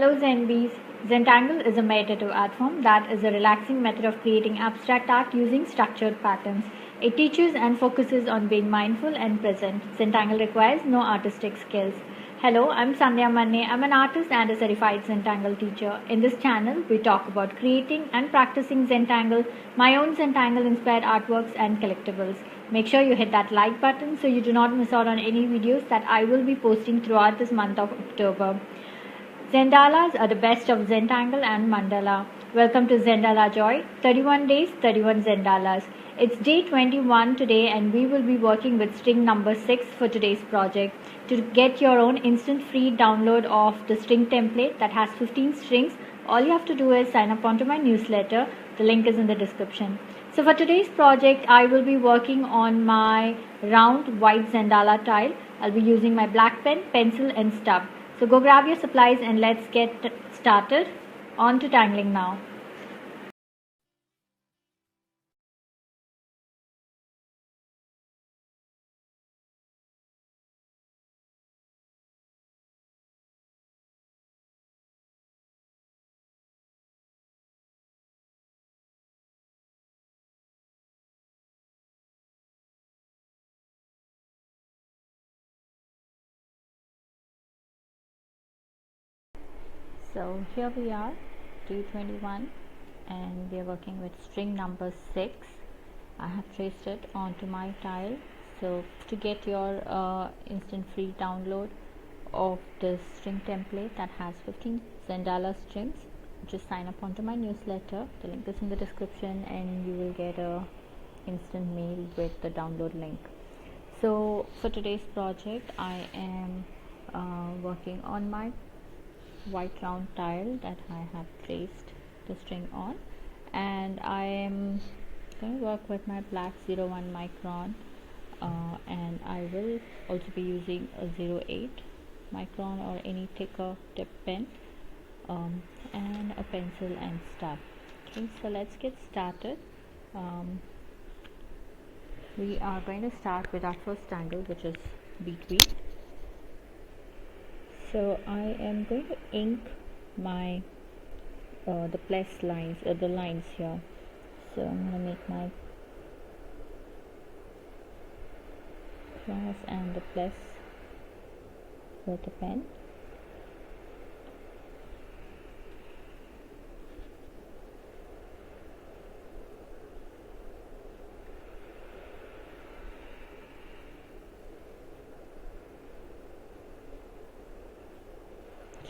Hello Zenbees. Zentangle is a meditative art form that is a relaxing method of creating abstract art using structured patterns. It teaches and focuses on being mindful and present. Zentangle requires no artistic skills. Hello, I'm Sandhya Manne. I'm an artist and a certified Zentangle teacher. In this channel, we talk about creating and practicing Zentangle, my own Zentangle inspired artworks and collectibles. Make sure you hit that like button so you do not miss out on any videos that I will be posting throughout this month of October. Zendalas are the best of Zentangle and Mandala. Welcome to Zendala Joy. 31 days, 31 Zendalas. It's day 21 today and we will be working with string number 6 for today's project. To get your own instant free download of the string template that has 15 strings, all you have to do is sign up onto my newsletter. The link is in the description. So for today's project, I will be working on my round white Zendala tile. I'll be using my black pen, pencil and stub. So go grab your supplies and let's get started. On to tangling now. So here we are, day 21, and we are working with string number 6. I have traced it onto my tile. So to get your instant free download of this string template that has 15 Zendala strings, just sign up onto my newsletter. The link is in the description and you will get a instant mail with the download link. So for today's project, I am working on my white round tile that I have traced the string on, and I am going to work with my black 01 micron and I will also be using a 08 micron or any thicker tip pen and a pencil and stub. Okay, so let's get started. We are going to start with our first tangle, which is Betweet. So I am going to ink my the plus lines, the lines here. So I'm going to make my cross and the plus with the pen.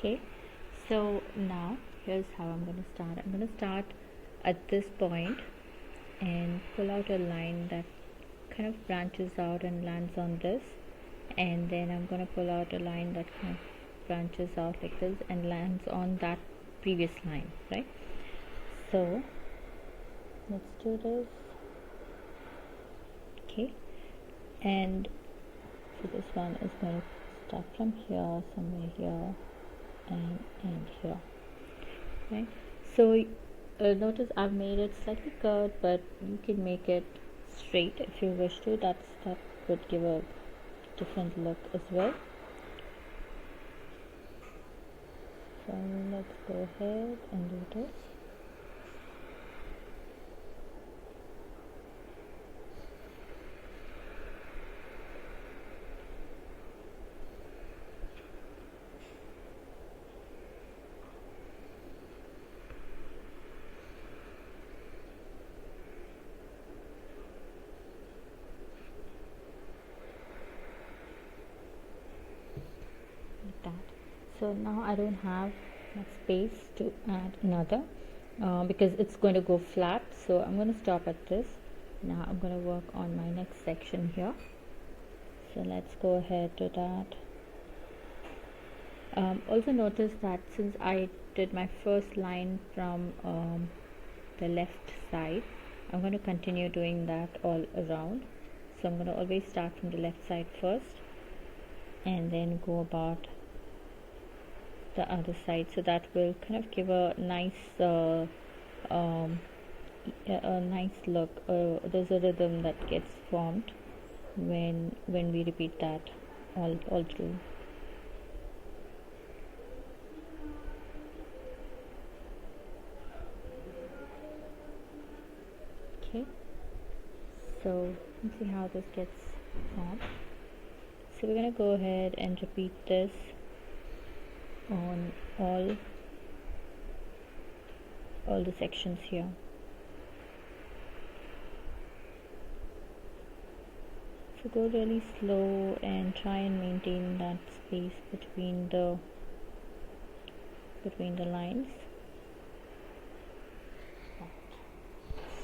Okay, so now here's how I'm going to start. I'm going to start at this point and pull out a line that kind of branches out and lands on this, and then I'm going to pull out a line that kind of branches out like this and lands on that previous line, right? So let's do this. Okay, and so this one is going to start from here, somewhere here and end here, right? So notice I've made it slightly curved, but you can make it straight if you wish to. That would give a different look as well. So let's go ahead and do this. So now I don't have enough space to add another because it's going to go flat, so I'm going to stop at this. Now I'm going to work on my next section here, so let's go ahead to that. Also notice that since I did my first line from the left side, I'm going to continue doing that all around. So I'm going to always start from the left side first and then go about the other side, so that will kind of give a nice nice look. There's a rhythm that gets formed when we repeat that all through. Okay, so let's see how this gets formed. So we're gonna go ahead and repeat this on all the sections here. So go really slow and try and maintain that space between the lines.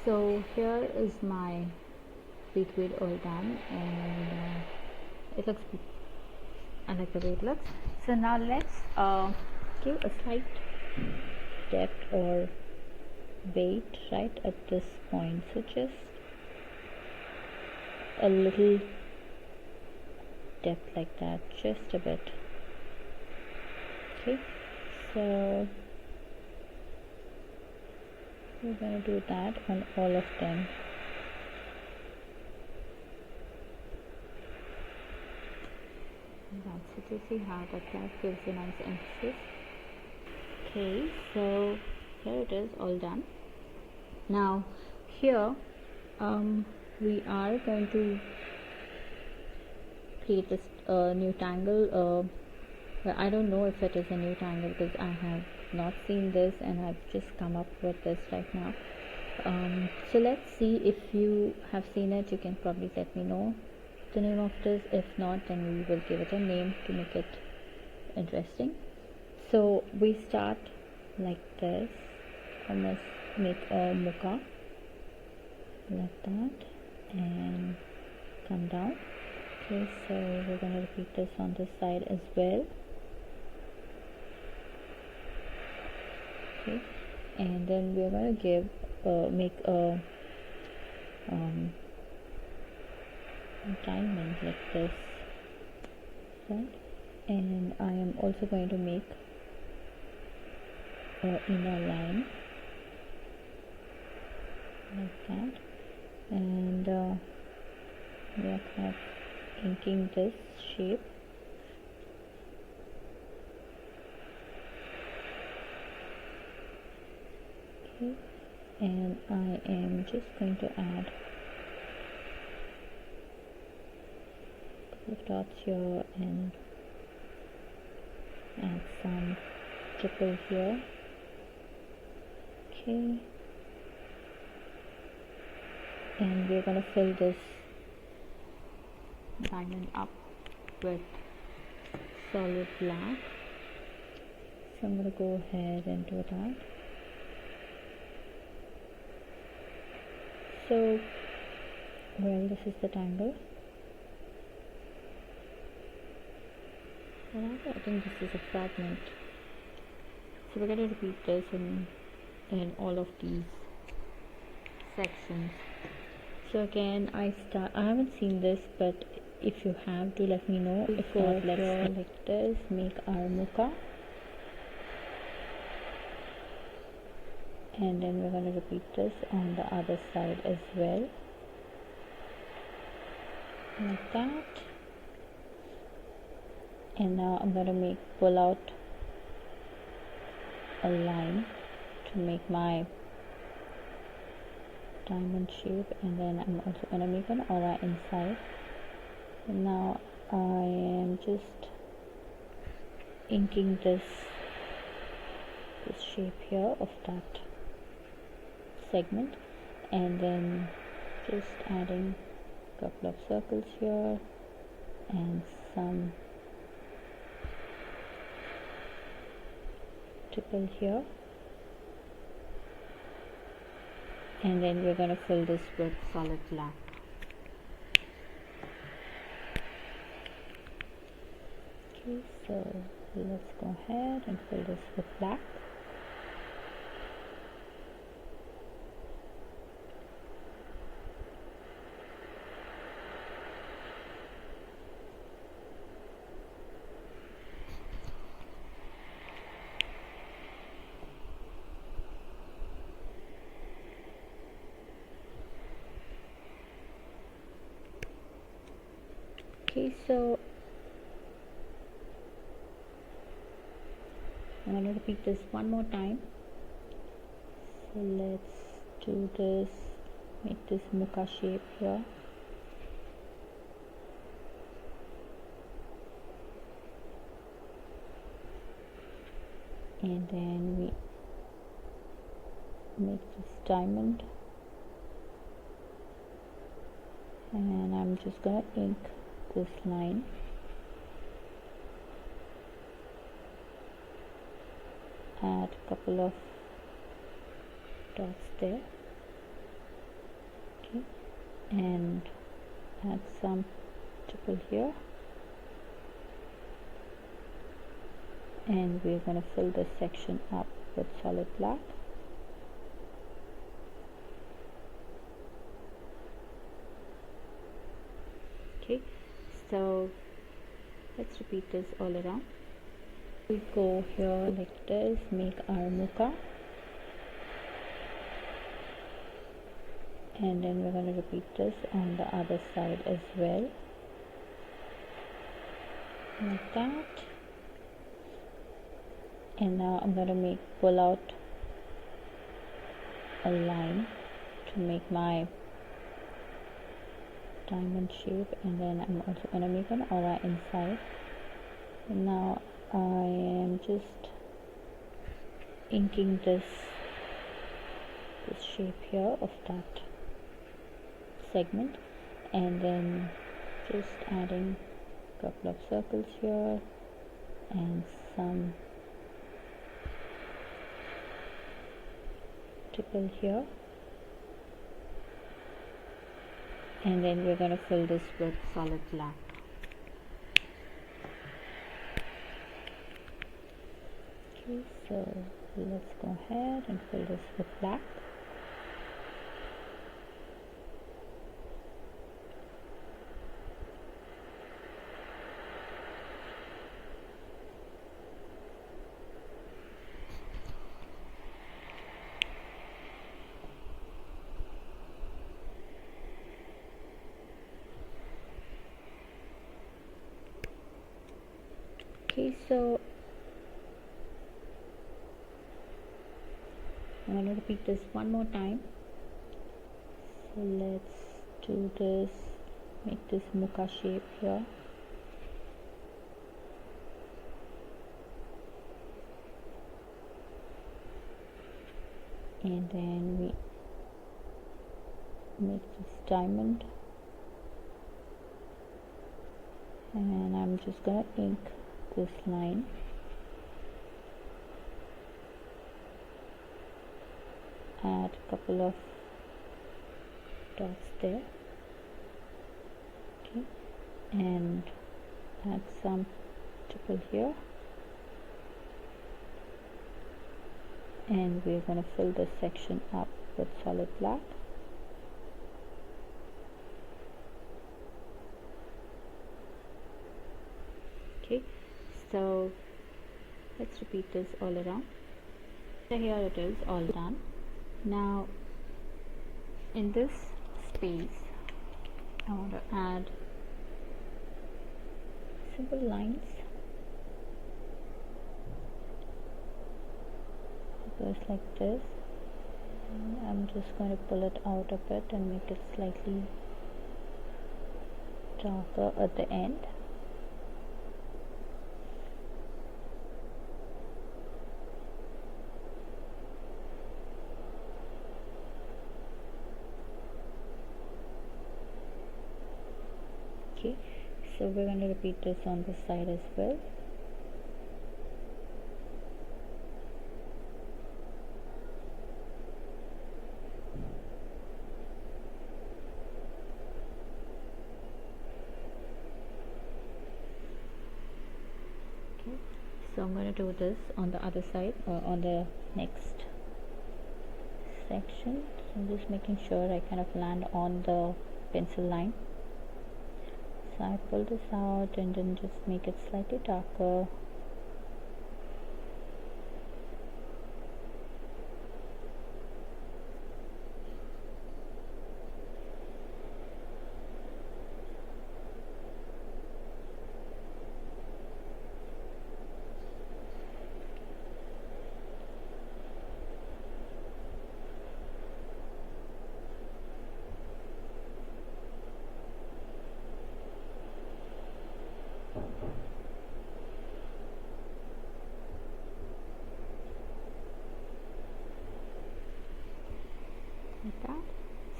So here is my Betweet all done, and it looks, I like the way it looks. So now let's give a slight depth or weight right at this point. So just a little depth like that, just a bit. Okay, so we're going to do that on all of them. That's it. You see how that gives a nice emphasis. Okay, so here it is, all done. Now here we are going to create this new tangle. Well, I don't know if it is a new tangle because I have not seen this and I've just come up with this right now. So let's see, if you have seen it, you can probably let me know the name of this. If not, then we will give it a name to make it interesting. So we start like this. I must make a muka like that and come down. Okay, so we're going to repeat this on this side as well. Okay, and then we're going to give make a diamond like this, right? And I am also going to make an inner line like that, and we are kind of inking this shape. Okay, and I am just going to add a couple of dots here and add some triple here. Okay, and we're going to fill this diamond up with solid black, so I'm going to go ahead and do that. So, well, this is the tangle. I think this is a fragment. So we're going to repeat this in all of these sections. So again, I haven't seen this, but if you have, do let me know. If not, let's go like this, make our muka, and then we're going to repeat this on the other side as well, like that. And now I'm going to pull out a line to make my diamond shape, and then I'm also going to make an aura inside. And now I am just inking this shape here of that segment, and then just adding a couple of circles here and some triple here, and then we're going to fill this with solid black. Okay, so let's go ahead and fill this with black. Okay, so I'm going to repeat this one more time. So let's do this make this muka shape here. And then we make this diamond, and I'm just gonna ink this line. Add a couple of dots there, okay, and add some triple here, and we're going to fill this section up with solid black. Okay, so let's repeat this all around. We go here like this, make our muka, and then we're going to repeat this on the other side as well, like that. And now I'm going to pull out a line to make my diamond shape, and then I'm also going to make an aura inside. And now I am just inking this shape here of that segment, and then just adding a couple of circles here and some triple here, and then we're going to fill this with solid black. Okay, so let's go ahead and fill this with black. Okay, so I'm going to repeat this one more time. So let's do this, make this muka shape here. And then we make this diamond, and I'm just going to ink this line. Add a couple of dots there, okay, and add some triple here, and we're going to fill this section up with solid black. Okay, so let's repeat this all around. So here it is, all done. Now in this space I want to add simple lines. It goes like this. I'm just going to pull it out a bit and make it slightly darker at the end. Okay, so we're going to repeat this on this side as well. Okay, so I'm going to do this on the other side, or on the next section. So I'm just making sure I kind of land on the pencil line. So I pull this out and then just make it slightly darker.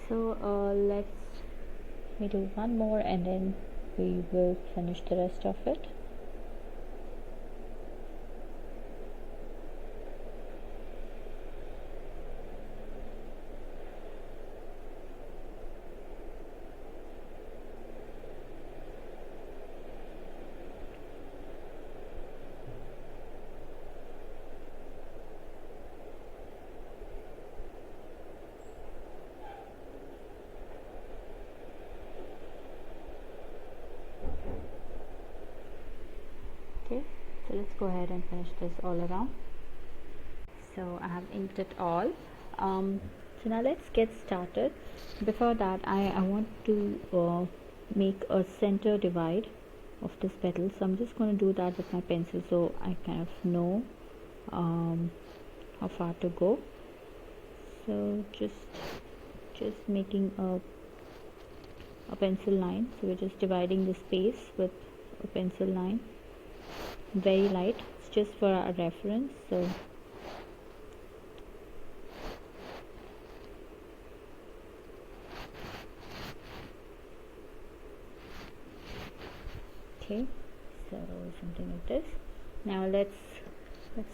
So let's do one more and then we will finish the rest of it. Okay, so let's go ahead and finish this all around. So I have inked it all. So now let's get started. Before that, I want to make a center divide of this petal. So I'm just going to do that with my pencil so I kind of know how far to go. So just making a pencil line. So we're just dividing the space with a pencil line. Very light. It's just for our reference. So okay, so something like this. Now let's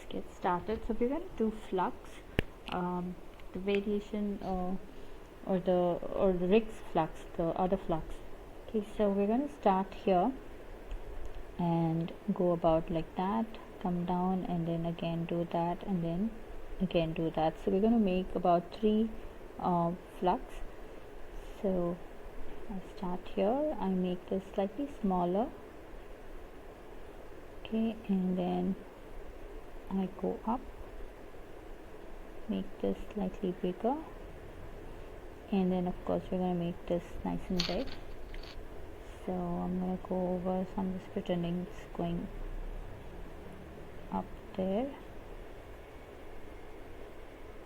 get started. So we're going to do Flux, the variation or the Rick's Flux, the other Flux. Okay, so we're going to start here and go about like that, come down and then again do that and then again do that. So we're going to make about 3 flux. So I start here, I make this slightly smaller, okay, and then I go up, make this slightly bigger, and then of course we're going to make this nice and big. So I'm going to go over, so I'm just pretending it's going up there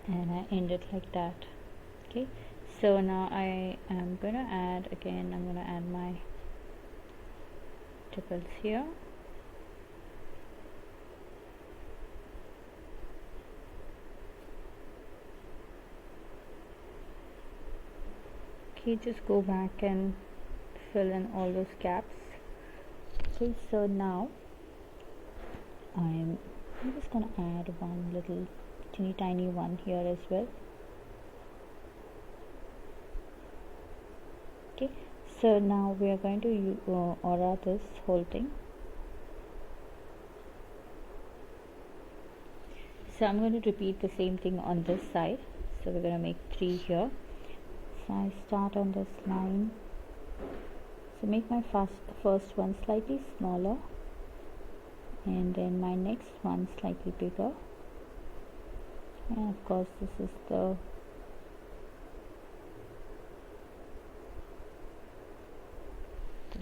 and I end it like that. Okay, so now I am going to add again, I'm going to add my petals here. Okay, just go back and fill in all those gaps. Okay, so now I'm just gonna add one little teeny tiny one here as well. Okay, so now we are going to aura this whole thing. So I'm going to repeat the same thing on this side. So we're going to make 3 here. So I start on this line. So make my first one slightly smaller and then my next one slightly bigger, and of course this is the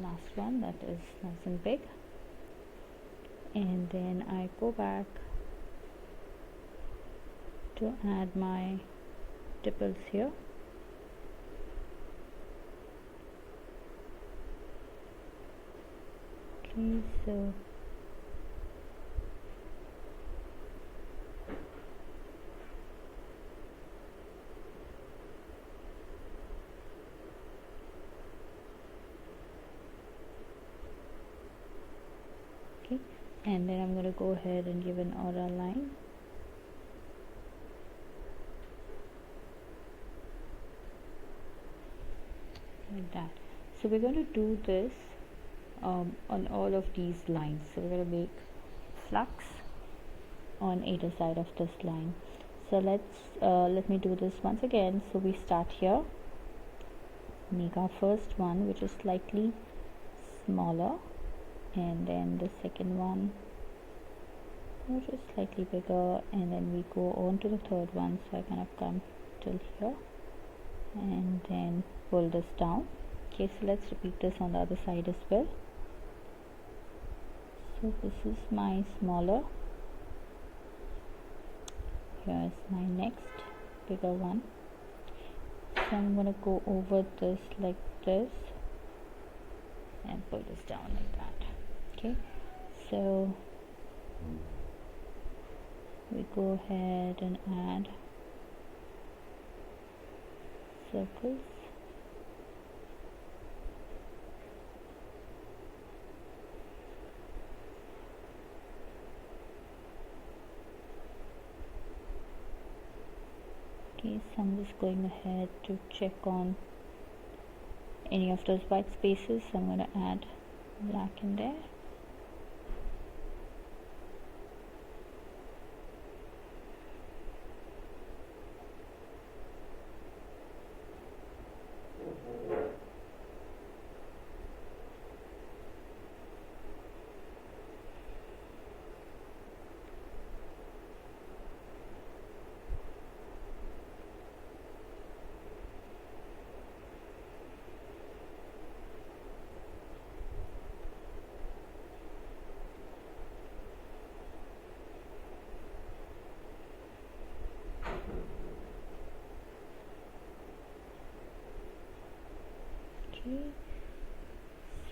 last one that is nice and big, and then I go back to add my dimples here. Okay, so okay, and then I'm going to go ahead and give an aura line. Like that. So we're going to do this on all of these lines. So we're going to make flux on either side of this line. So let me do this once again. So we start here, make our first one which is slightly smaller, and then the second one which is slightly bigger, and then we go on to the third one. So I kind of come till here and then pull this down. Okay, so let's repeat this on the other side as well. So this is my smaller, here's my next bigger one. So I'm going to go over this like this and pull this down like that. Okay, so we go ahead and add circles. Okay, so I'm just going ahead to check on any of those white spaces. So I'm going to add black in there.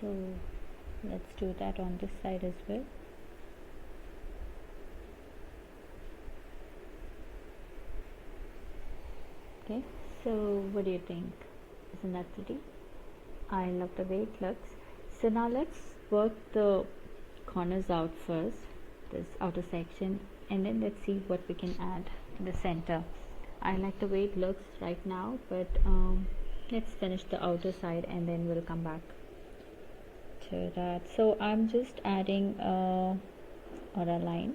So let's do that on this side as well. Okay, so what do you think? Isn't that pretty? I love the way it looks. So now let's work the corners out first, this outer section, and then let's see what we can add in the center. I like the way it looks right now, but let's finish the outer side and then we'll come back to that. So I'm just adding a line,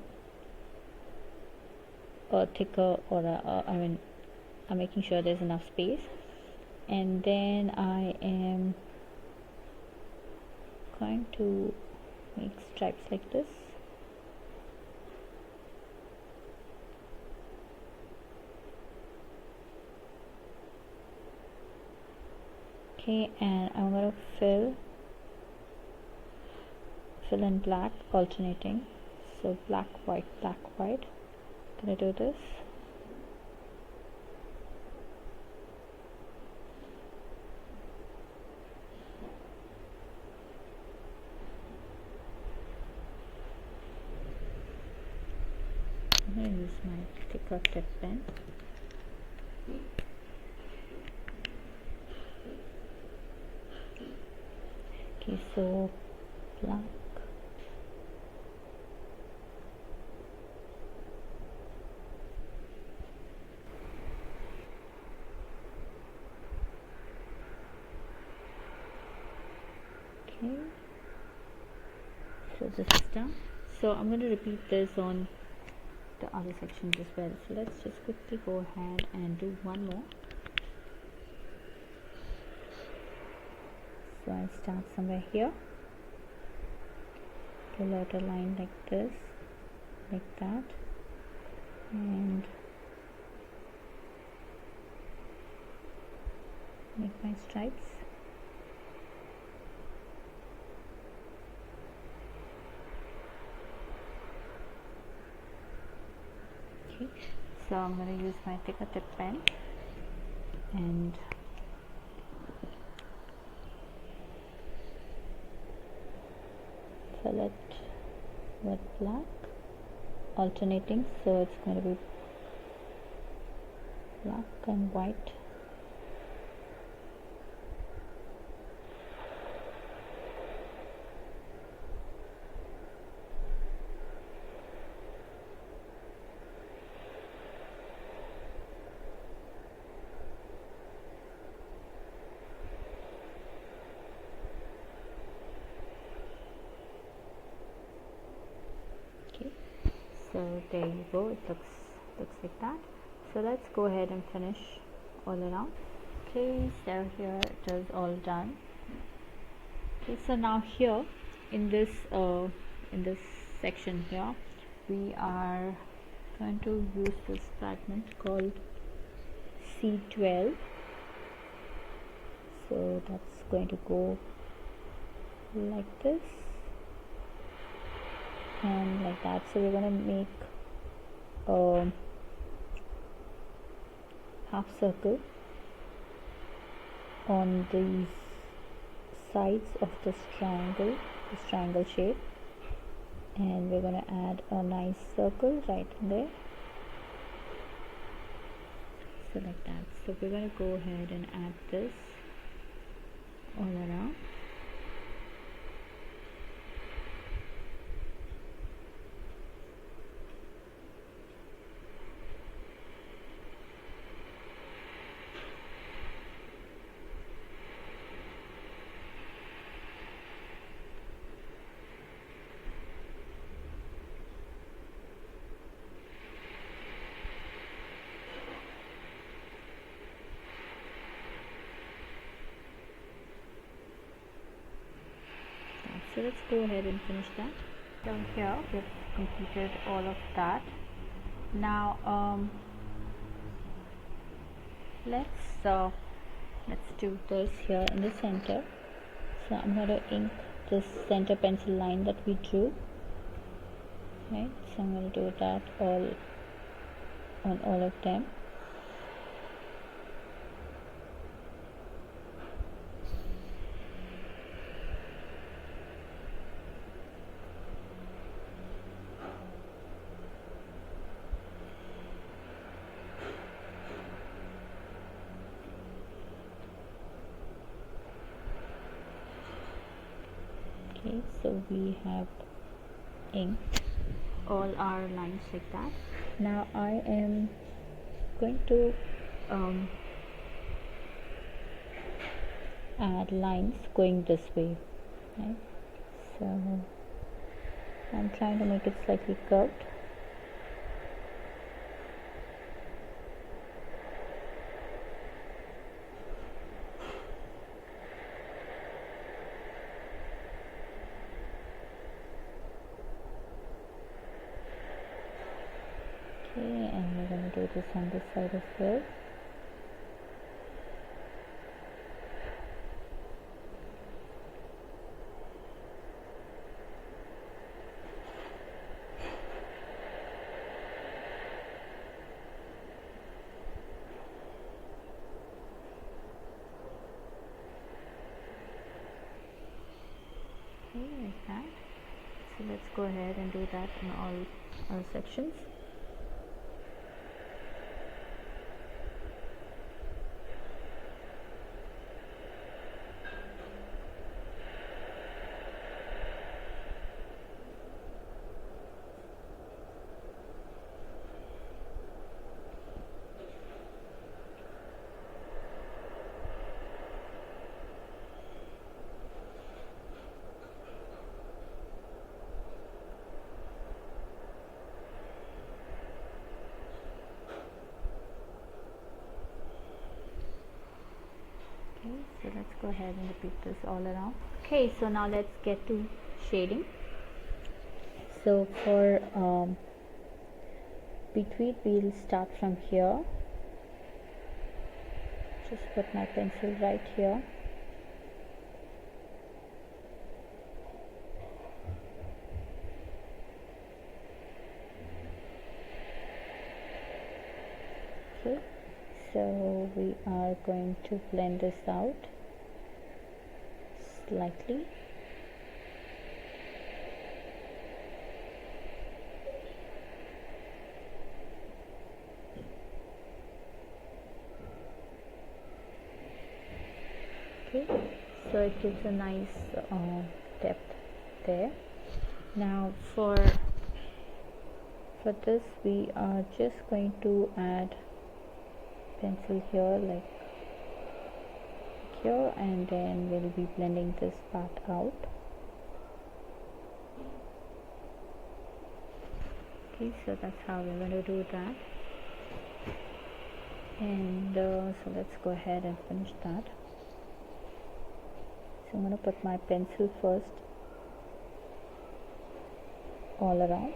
a thicker I'm making sure there's enough space, and then I am going to make stripes like this. Okay, and I'm going to fill in black, alternating. So black, white, black, white. Gonna do this. I'm going to use my thicker tip pen. Okay, so black, okay, so this is done. So I'm going to repeat this on the other sections as well. So let's just quickly go ahead and do one more. So I start somewhere here, pull out a line like this, like that, and make my stripes. Okay, so I'm going to use my thicker tip pen and fill it with black, alternating, so it's going to be black and white. So there you go, it looks like that. So let's go ahead and finish all around. Okay, so here it is all done. Okay, so now here in this section here, we are going to use this fragment called C12. So that's going to go like this and like that. So we're going to make a half circle on these sides of this triangle shape, and we're going to add a nice circle right in there, so like that. So we're going to go ahead and add this all around. let's go ahead and finish that. So here we've completed all of that. Now let's do this here in the center. So I'm going to ink this center pencil line that we drew. Right, so I'm going to do that on all of them. Okay, so we have inked all our lines like that. Now I am going to add lines going this way, right? So I'm trying to make it slightly curved. Okay, and we're going to do this on this side as well. Okay, like that. So let's go ahead and do that in all our sections. So let's go ahead and repeat this all around. Okay, so now let's get to shading. So for Betweet, we'll start from here. Just put my pencil right here. Okay, so we are going to blend this out slightly. Okay, so it gives a nice depth there. Now for this we are just going to add pencil here like here, and then we'll be blending this part out. Okay, so that's how we're going to do that. And so let's go ahead and finish that. So I'm going to put my pencil first all around.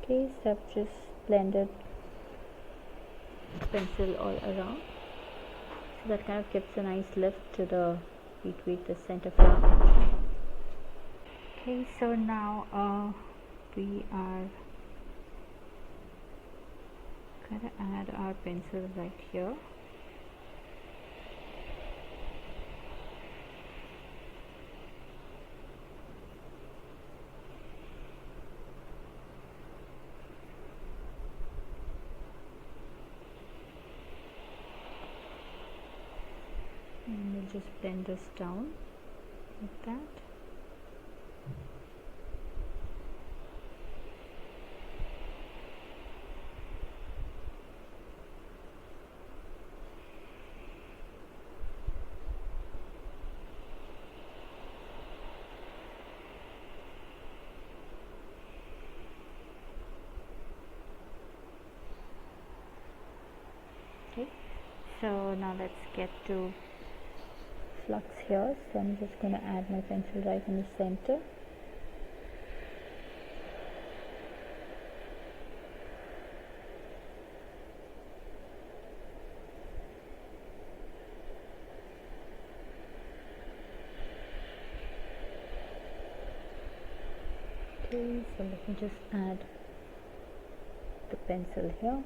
Okay, so I've just blended pencil all around, so that kind of gives a nice lift to the Betweet, the center flower. Okay, so now we are going to add our pencil right here. just blend this down like that. Okay, so now let's get to Flux here. So I'm just going to add my pencil right in the center. Okay, so let me just add the pencil here.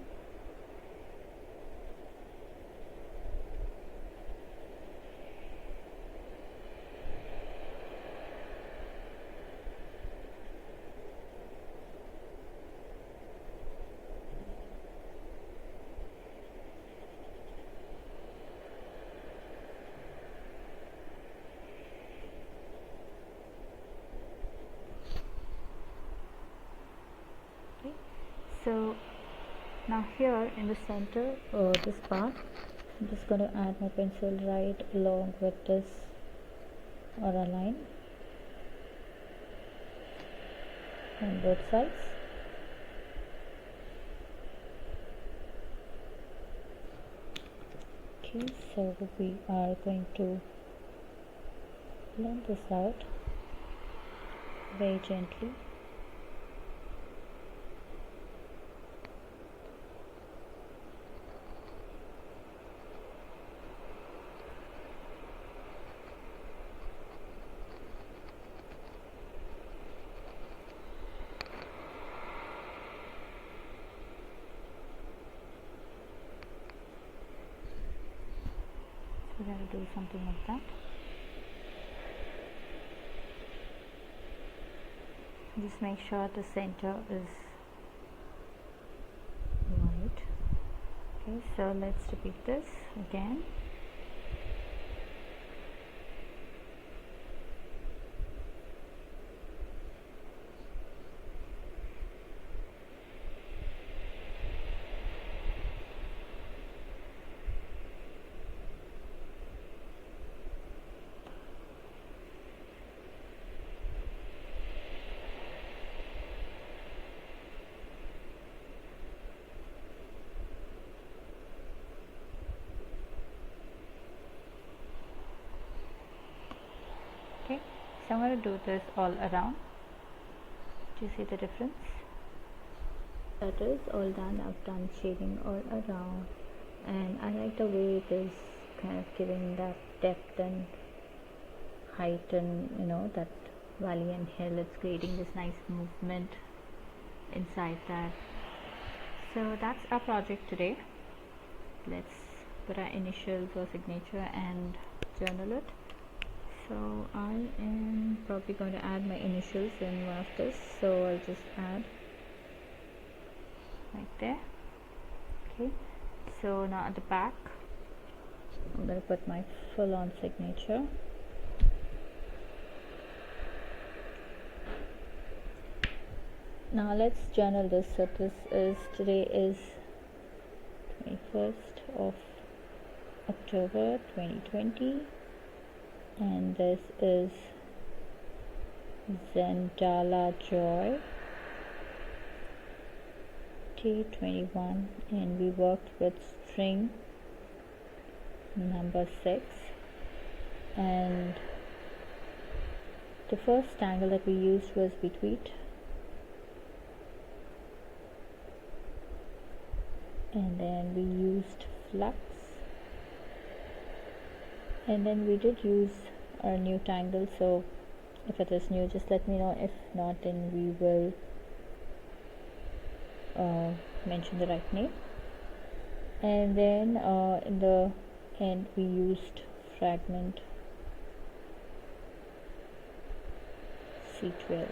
So now here in the center, this part, I'm just going to add my pencil right along with this aura line on both sides. Okay, so we are going to blend this out very gently. We're going to do something like that. Just make sure the center is white. Okay, so let's repeat this again. Okay, so I'm going to do this all around. Do you see the difference? That is all done. I've done shading all around, and I like the way it is kind of giving that depth and height, and that valley and hill. It's creating this nice movement inside that. So that's our project today. Let's put our initials or signature and journal it. So I am probably going to add my initials in one of this, so I'll just add right there. Okay, so now at the back I'm going to put my full-on signature. Now let's journal this. So today is 21st of October 2020, and this is Zendala Joy T21, and we worked with string number 6, and the first tangle that we used was Betweet, and then we used Flux, and then we did use our new tangle. So if it is new, just let me know. If not, then we will mention the right name. And then in the end we used Fragment C12,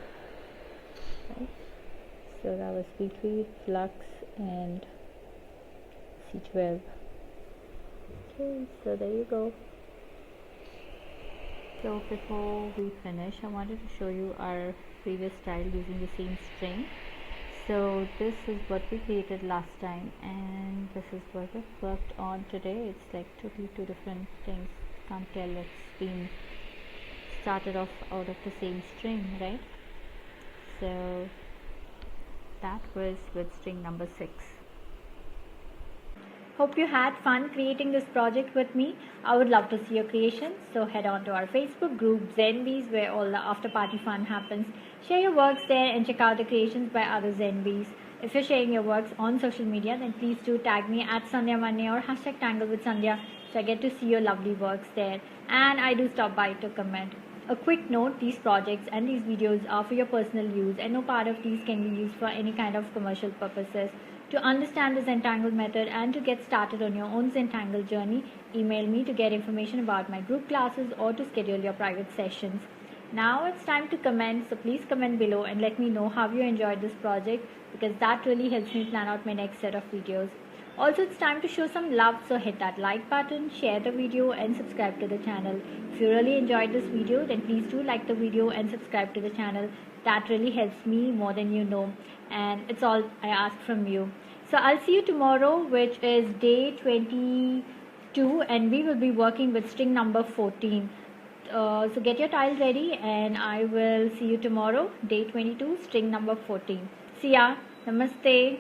right? So that was Betweet, Flux and C12. Okay, so there you go. So before we finish, I wanted to show you our previous style using the same string. So this is what we created last time, and this is what we've worked on today. It's like totally two different things. Can't tell it's been started off out of the same string, right? So that was with string number 6. Hope you had fun creating this project with me. I would love to see your creations. So head on to our Facebook group Zenbees, where all the after party fun happens. Share your works there and check out the creations by other Zenbees. If you're sharing your works on social media, then please do tag me at Sandhya Manne or hashtag Tangle with Sandhya, so I get to see your lovely works there. And I do stop by to comment. A quick note, these projects and these videos are for your personal use, and no part of these can be used for any kind of commercial purposes. To understand the Zentangle method and to get started on your own Zentangle journey, email me to get information about my group classes or to schedule your private sessions. Now it's time to comment, so please comment below and let me know how you enjoyed this project, because that really helps me plan out my next set of videos. Also, it's time to show some love, so hit that like button, share the video and subscribe to the channel. If you really enjoyed this video, then please do like the video and subscribe to the channel. That really helps me more than you know, and it's all I ask from you. So I'll see you tomorrow, which is day 22, and we will be working with string number 14. So get your tile ready, and I will see you tomorrow, day 22, string number 14. See ya. Namaste.